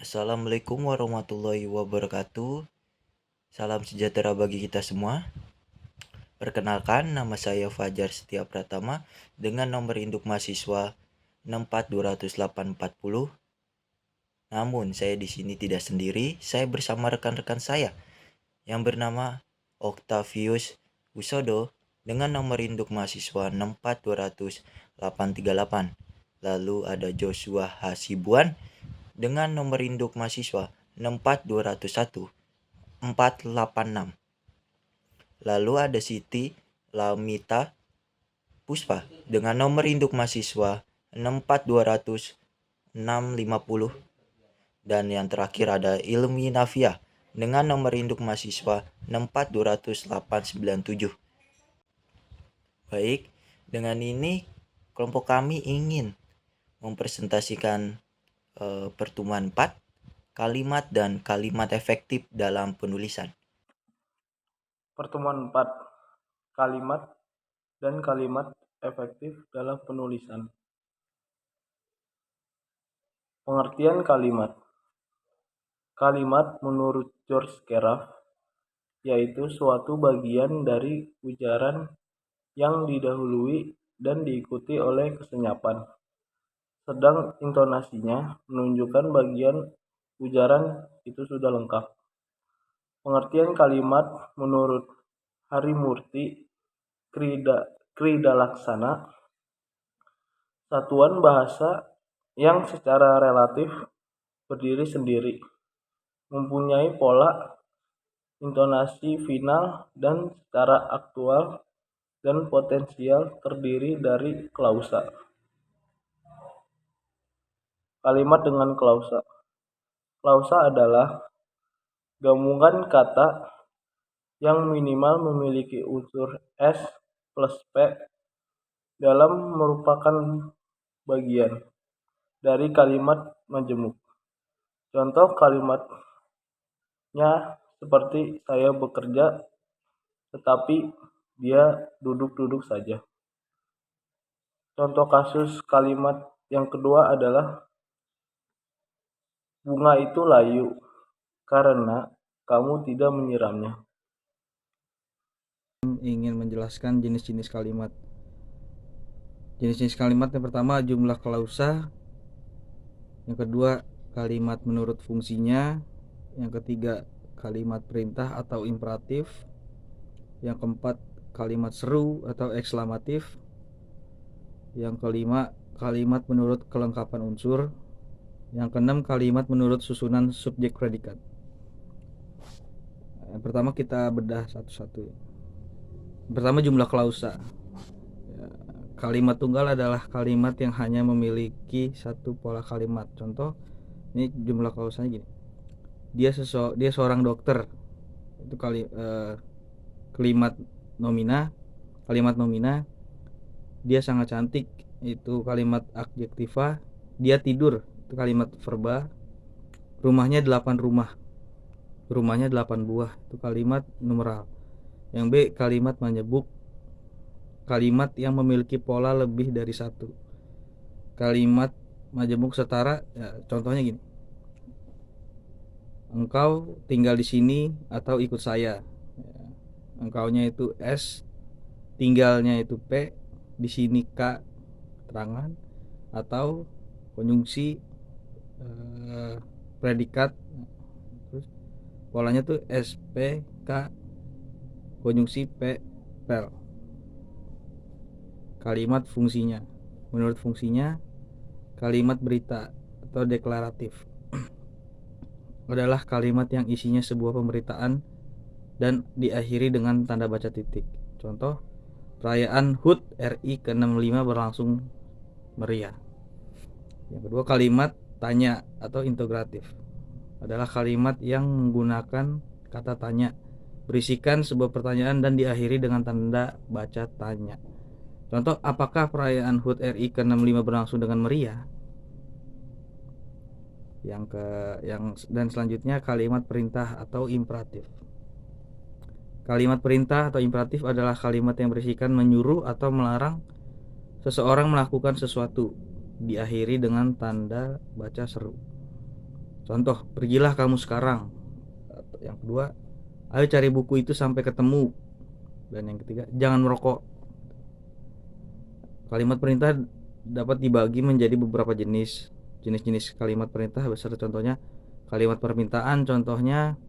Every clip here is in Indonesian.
Assalamualaikum warahmatullahi wabarakatuh. Salam sejahtera bagi kita semua. Perkenalkan, nama saya Fajar Setia Pratama dengan nomor induk mahasiswa 6420840. Namun, saya di sini tidak sendiri. Saya bersama rekan-rekan saya yang bernama Octavius Wisodo dengan nomor induk mahasiswa 6420838. Lalu ada Joshua Hasibuan dengan nomor induk mahasiswa 64201 486. Lalu ada Siti Lamita Puspa dengan nomor induk mahasiswa 64200 650. Dan yang terakhir ada Ilmi Nafia dengan nomor induk mahasiswa 64200 897. Baik, dengan ini kelompok kami ingin mempresentasikan pertemuan 4 kalimat dan kalimat efektif dalam penulisan. Pertemuan 4. Kalimat dan kalimat efektif dalam penulisan. Pengertian kalimat. Kalimat menurut George Keraf yaitu suatu bagian dari ujaran yang didahului dan diikuti oleh kesenyapan, sedang intonasinya menunjukkan bagian ujaran itu sudah lengkap. Pengertian kalimat menurut Harimurti Kridalaksana, satuan bahasa yang secara relatif berdiri sendiri, mempunyai pola intonasi final dan secara aktual dan potensial terdiri dari klausa. Kalimat dengan klausa. Klausa adalah gabungan kata yang minimal memiliki unsur S plus P dalam merupakan bagian dari kalimat majemuk. Contoh kalimatnya seperti saya bekerja tetapi dia duduk-duduk saja. Contoh kasus kalimat yang kedua adalah bunga itu layu karena kamu tidak menyiramnya. Ingin menjelaskan jenis-jenis kalimat. Jenis-jenis kalimat yang pertama jumlah klausa, yang kedua kalimat menurut fungsinya, yang ketiga kalimat perintah atau imperatif, yang keempat kalimat seru atau ekslamatif, yang kelima kalimat menurut kelengkapan unsur, yang keenam kalimat menurut susunan subjek predikat. Yang pertama kita bedah satu-satu. Pertama jumlah klausa. Kalimat tunggal adalah kalimat yang hanya memiliki satu pola kalimat. Contoh, ini jumlah klausanya gini. Dia seorang dokter. Itu kalimat nomina. Kalimat nomina. Dia sangat cantik. Itu kalimat adjektiva. Dia tidur. Itu kalimat verba. Rumahnya 8 rumah. Rumahnya 8 buah. Itu kalimat numeral. Yang B, kalimat menyebut. Kalimat yang memiliki pola lebih dari satu. Kalimat majemuk setara, ya, contohnya gini. Engkau tinggal di sini atau ikut saya. Ya, engkaunya itu S, tinggalnya itu P, di sini K keterangan, atau konjungsi predikat. Terus polanya tuh S, P, K, konjungsi P, pel. Kalimat fungsinya. Menurut fungsinya, kalimat berita atau deklaratif adalah kalimat yang isinya sebuah pemberitaan dan diakhiri dengan tanda baca titik. Contoh, perayaan HUT RI ke-65 berlangsung meriah. Yang kedua, kalimat tanya atau integratif adalah kalimat yang menggunakan kata tanya, berisikan sebuah pertanyaan dan diakhiri dengan tanda baca tanya. Contoh, apakah perayaan HUT RI ke-65 berlangsung dengan meriah? Dan selanjutnya kalimat perintah atau imperatif. Kalimat perintah atau imperatif adalah kalimat yang berisikan menyuruh atau melarang seseorang melakukan sesuatu, diakhiri dengan tanda baca seru. Contoh, pergilah kamu sekarang. Atau yang kedua, ayo cari buku itu sampai ketemu. Dan yang ketiga, jangan merokok. Kalimat perintah dapat dibagi menjadi beberapa jenis. Jenis-jenis kalimat perintah beserta contohnya. Kalimat permintaan contohnya,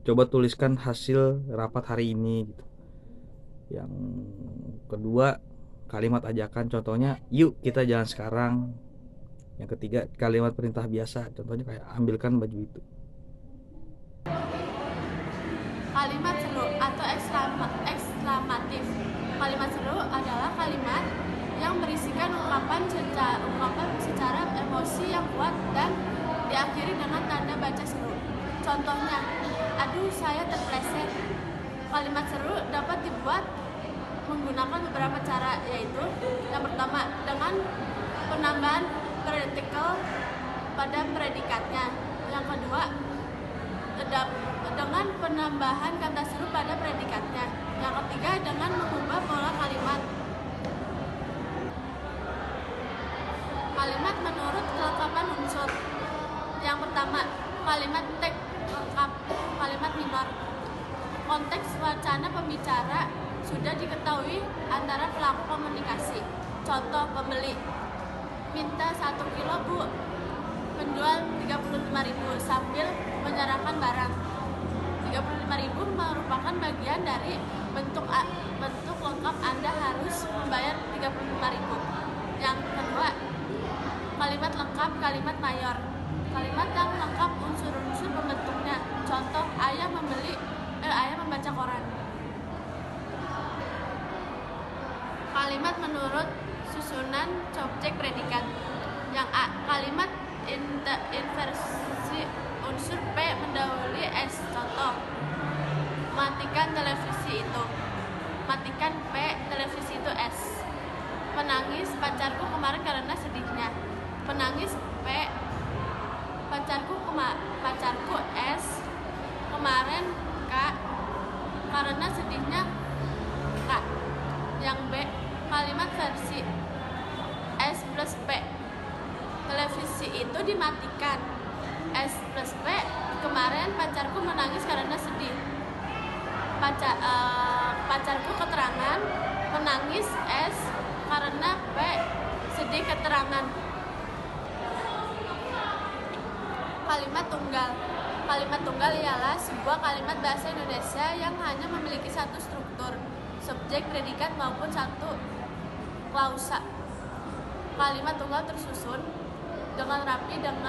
coba tuliskan hasil rapat hari ini gitu. Yang kedua, kalimat ajakan contohnya, yuk kita jalan sekarang. Yang ketiga, kalimat perintah biasa contohnya kayak ambilkan baju itu. Kalimat seru atau ekslamatif. Kalimat seru adalah kalimat yang berisikan ungkapan secara emosi yang kuat dan diakhiri dengan tanda baca seru. Contohnya, aduh saya terpleset. Kalimat seru dapat dibuat menggunakan beberapa cara, yaitu yang pertama dengan penambahan partikel pada predikatnya. Yang kedua, dengan penambahan kata seru pada predikatnya. Yang ketiga, dengan mengubah pola kalimat. Kalimat menurut kelengkapan unsur. Yang pertama, kalimat teks lengkap, kalimat minor. Konteks wacana pembicara sudah diketahui antara pelaku komunikasi. Contoh, pembeli minta 1 kilo bu, penjual 35.000 sambil menyerahkan barang. 35.000 merupakan bagian dari bentuk lengkap Anda harus membayar 35.000. Yang kedua, kalimat lengkap, kalimat mayor. Kalimat yang lengkap unsur-unsur pembentuknya. Contoh, ayah membaca koran. Kalimat menurut susunan subjek predikat. Yang A, kalimat inversi unsur P mendahului S. Contoh, matikan televisi itu. Matikan P, televisi itu S. Menangis pacarku kemarin karena sedihnya. Menangis P, pacarku S. Kemarin K, karena sedihnya K. Yang B, kalimat versi S plus P. Televisi itu dimatikan. S plus P, kemarin pacarku menangis karena sedih. Pacarku keterangan, menangis S karena P sedih keterangan. Kalimat tunggal. Kalimat tunggal ialah sebuah kalimat bahasa Indonesia yang hanya memiliki satu struktur, subjek, predikat maupun satu klausa. Kalimat tunggal tersusun dengan rapi dan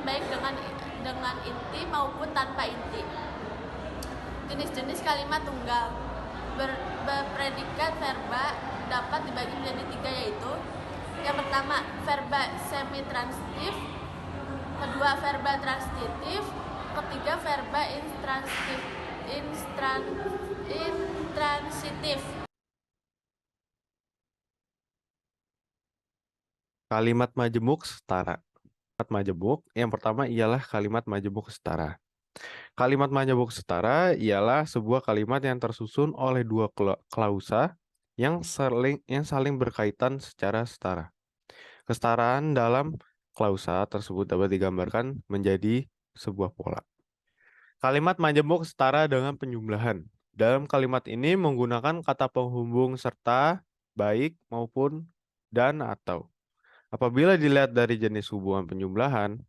baik dengan inti maupun tanpa inti. Jenis-jenis kalimat tunggal. Berpredikat verba dapat dibagi menjadi 3, yaitu yang pertama verba semitransitif, kedua verba transitif, ketiga verba intransitif. Kalimat majemuk setara. Kalimat majemuk yang pertama ialah kalimat majemuk setara. Kalimat majemuk setara ialah sebuah kalimat yang tersusun oleh dua klausa yang saling berkaitan secara setara. Kesetaraan dalam klausa tersebut dapat digambarkan menjadi sebuah pola. Kalimat majemuk setara dengan penjumlahan. Dalam kalimat ini menggunakan kata penghubung serta, baik maupun dan atau. Apabila dilihat dari jenis hubungan penjumlahan,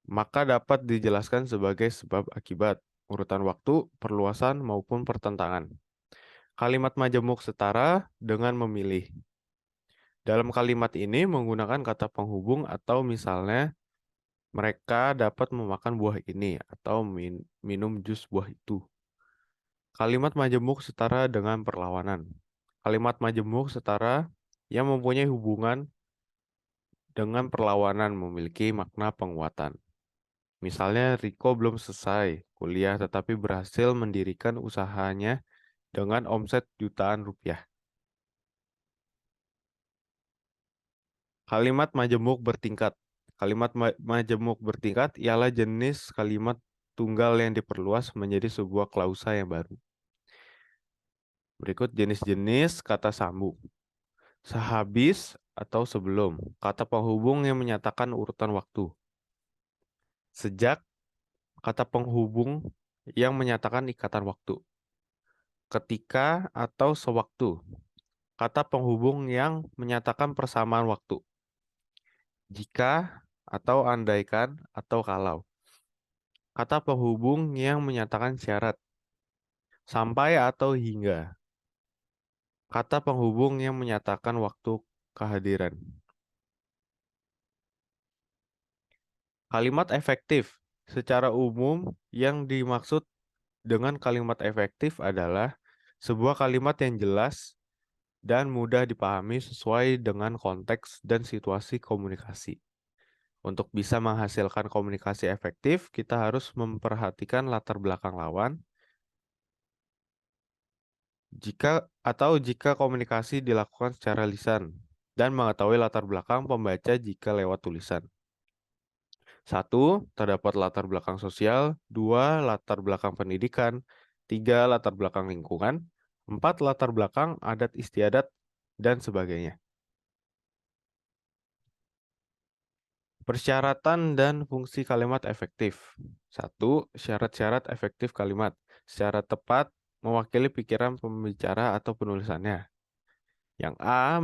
maka dapat dijelaskan sebagai sebab akibat, urutan waktu, perluasan, maupun pertentangan. Kalimat majemuk setara dengan memilih. Dalam kalimat ini menggunakan kata penghubung atau misalnya, mereka dapat memakan buah ini atau minum jus buah itu. Kalimat majemuk setara dengan perlawanan. Kalimat majemuk setara yang mempunyai hubungan dengan perlawanan memiliki makna penguatan. Misalnya, Riko belum selesai kuliah tetapi berhasil mendirikan usahanya dengan omset jutaan rupiah. Kalimat majemuk bertingkat. Kalimat majemuk bertingkat ialah jenis kalimat tunggal yang diperluas menjadi sebuah klausa yang baru. Berikut jenis-jenis kata sambung. Sehabis atau sebelum, kata penghubung yang menyatakan urutan waktu. Sejak, kata penghubung yang menyatakan ikatan waktu. Ketika atau sewaktu, kata penghubung yang menyatakan persamaan waktu. Jika atau andaikan atau kalau, kata penghubung yang menyatakan syarat. Sampai atau hingga, kata penghubung yang menyatakan waktu kehadiran. Kalimat efektif. Secara umum, yang dimaksud dengan kalimat efektif adalah sebuah kalimat yang jelas dan mudah dipahami sesuai dengan konteks dan situasi komunikasi. Untuk bisa menghasilkan komunikasi efektif, kita harus memperhatikan latar belakang lawan. Jika komunikasi dilakukan secara lisan dan mengetahui latar belakang pembaca jika lewat tulisan. 1. Terdapat latar belakang sosial. 2. Latar belakang pendidikan. 3. Latar belakang lingkungan. 4. Latar belakang adat istiadat, dan sebagainya. Persyaratan dan fungsi kalimat efektif. 1. Syarat-syarat efektif kalimat. Secara tepat mewakili pikiran pembicara atau penulisannya. Yang A.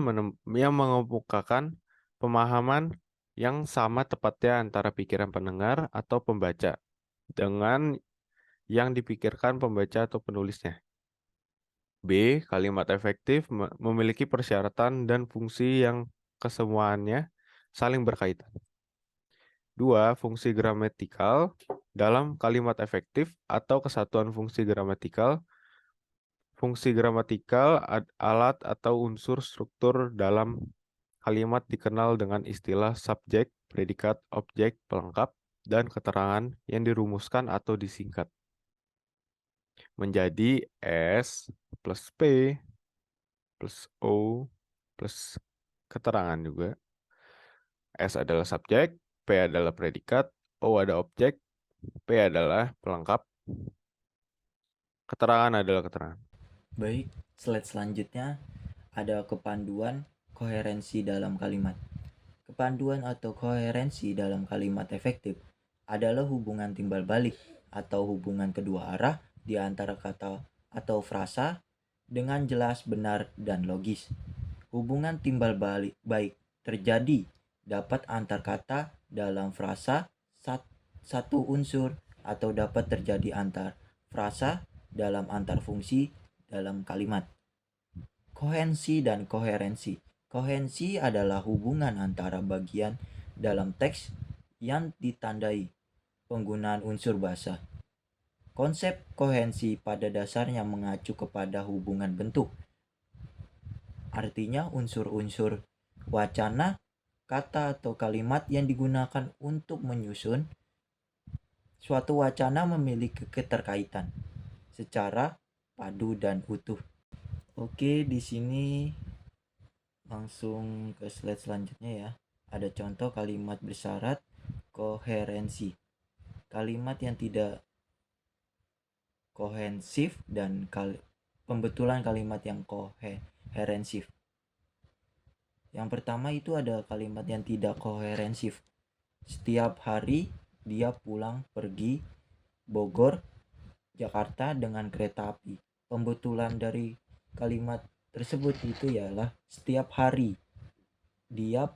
Yang mengemukakan pemahaman yang sama tepatnya antara pikiran pendengar atau pembaca dengan yang dipikirkan pembaca atau penulisnya. B. Kalimat efektif memiliki persyaratan dan fungsi yang kesemuanya saling berkaitan. 2. Fungsi gramatikal dalam kalimat efektif atau kesatuan fungsi gramatikal. Fungsi gramatikal alat atau unsur struktur dalam kalimat dikenal dengan istilah subjek, predikat, objek, pelengkap, dan keterangan yang dirumuskan atau disingkat menjadi S plus P plus O plus keterangan juga. S adalah subjek, P adalah predikat, O ada objek, P adalah pelengkap, keterangan adalah keterangan. Baik, slide selanjutnya ada kepanduan koherensi dalam kalimat. Kepanduan atau koherensi dalam kalimat efektif adalah hubungan timbal balik atau hubungan kedua arah di antara kata atau frasa dengan jelas, benar, dan logis. Hubungan timbal balik baik terjadi dapat antar kata dalam frasa satu unsur atau dapat terjadi antar frasa dalam antar fungsi dalam kalimat. Kohensi dan koherensi. Kohensi adalah hubungan antara bagian dalam teks yang ditandai penggunaan unsur bahasa. Konsep kohensi pada dasarnya mengacu kepada hubungan bentuk. Artinya unsur-unsur wacana, kata atau kalimat yang digunakan untuk menyusun suatu wacana memiliki keterkaitan secara padu dan utuh. Oke, di sini langsung ke slide selanjutnya ya. Ada contoh kalimat bersyarat koherensi. Kalimat yang tidak kohensif dan pembetulan kalimat yang koherensif. Yang pertama itu ada kalimat yang tidak koherensif. Setiap hari dia pulang pergi Bogor, Jakarta dengan kereta api. Pembetulan dari kalimat tersebut itu ialah setiap hari dia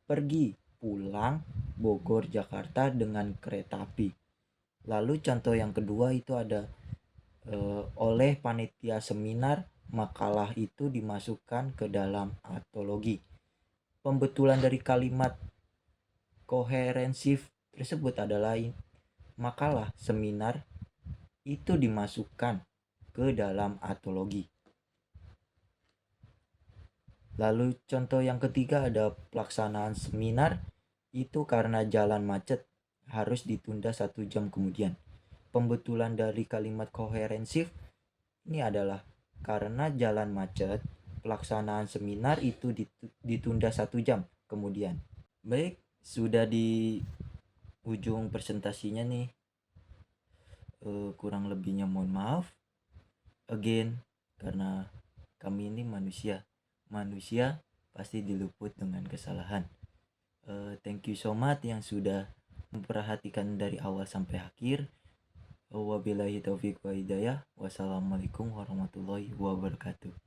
pergi pulang Bogor Jakarta dengan kereta api. Lalu contoh yang kedua itu ada oleh panitia seminar makalah itu dimasukkan ke dalam antologi. Pembetulan dari kalimat koherensif tersebut adalah makalah seminar itu dimasukkan ke dalam antologi. Lalu contoh yang ketiga ada pelaksanaan seminar itu karena jalan macet harus ditunda 1 jam kemudian. Pembetulan dari kalimat koherensif ini adalah karena jalan macet pelaksanaan seminar itu ditunda 1 jam kemudian. Baik, sudah di ujung presentasinya nih. Kurang lebihnya mohon maaf. Again, karena kami ini manusia pasti diluput dengan kesalahan. Thank you so much yang sudah memperhatikan dari awal sampai akhir. Wabillahi taufiq wa hidayah. Wassalamualaikum warahmatullahi wabarakatuh.